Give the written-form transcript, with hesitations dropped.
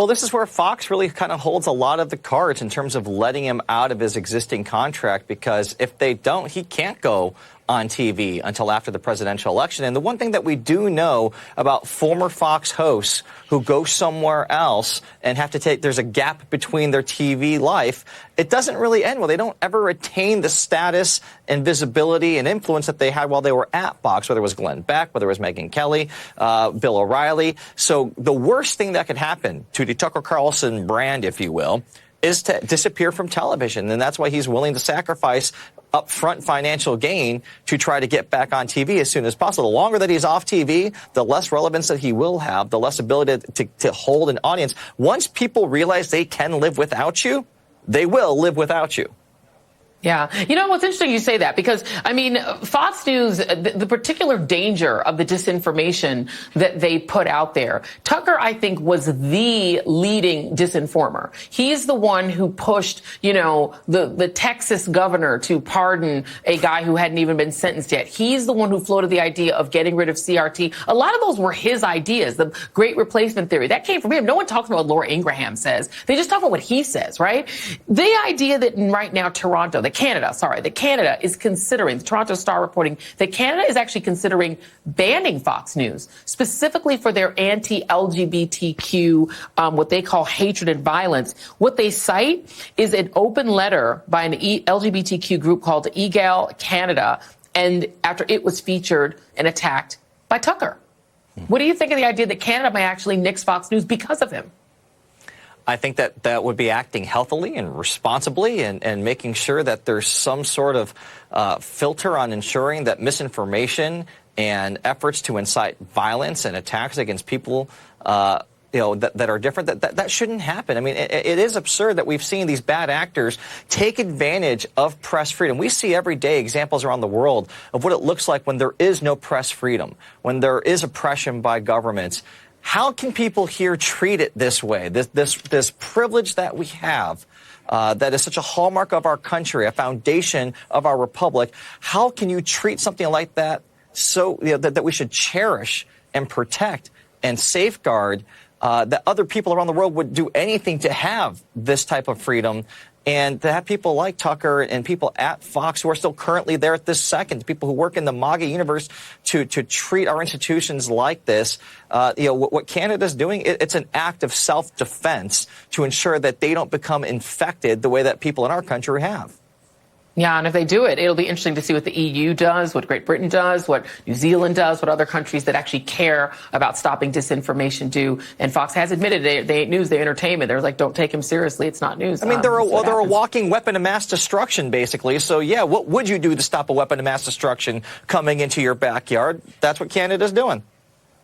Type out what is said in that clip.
Well, this is where Fox really kind of holds a lot of the cards in terms of letting him out of his existing contract, because if they don't, he can't go on TV until after the presidential election. And the one thing that we do know about former Fox hosts who go somewhere else and have to there's a gap between their TV life, it doesn't really end well. They don't ever attain the status and visibility and influence that they had while they were at Fox, whether it was Glenn Beck, whether it was Megyn Kelly, Bill O'Reilly. So the worst thing that could happen to the Tucker Carlson brand, if you will, is to disappear from television. And that's why he's willing to sacrifice upfront financial gain to try to get back on TV as soon as possible. The longer that he's off TV, the less relevance that he will have, the less ability to hold an audience. Once people realize they can live without you, they will live without you. Yeah. You know, what's interesting you say that, because, I mean, Fox News, the particular danger of the disinformation that they put out there, Tucker, I think, was the leading disinformer. He's the one who pushed, you know, the Texas governor to pardon a guy who hadn't even been sentenced yet. He's the one who floated the idea of getting rid of CRT. A lot of those were his ideas. The great replacement theory, that came from him. No one talks about what Laura Ingraham says. They just talk about what he says, right? The idea that right now Canada is considering, the Toronto Star reporting that Canada is actually considering banning Fox News, specifically for their anti-LGBTQ, what they call hatred and violence. What they cite is an open letter by an LGBTQ group called Egal Canada, and after it was featured and attacked by Tucker. What do you think of the idea that Canada may actually nix Fox News because of him? I think that would be acting healthily and responsibly and making sure that there's some sort of filter on ensuring that misinformation and efforts to incite violence and attacks against people that are different, that shouldn't happen. I mean, it is absurd that we've seen these bad actors take advantage of press freedom. We see every day examples around the world of what it looks like when there is no press freedom, when there is oppression by governments. How can people here treat it this way? This privilege that we have, that is such a hallmark of our country, a foundation of our republic. How can you treat something like that so that we should cherish and protect and safeguard? That other people around the world would do anything to have this type of freedom. And to have people like Tucker and people at Fox who are still currently there at this second, people who work in the MAGA universe, to treat our institutions like this, what Canada's doing, it's an act of self-defense to ensure that they don't become infected the way that people in our country have. Yeah, and if they do it, it'll be interesting to see what the EU does, what Great Britain does, what New Zealand does, what other countries that actually care about stopping disinformation do. And Fox has admitted they ain't news, they're entertainment. They're like, don't take them seriously. It's not news. I mean, they're a walking weapon of mass destruction, basically. So, yeah, what would you do to stop a weapon of mass destruction coming into your backyard? That's what Canada's doing.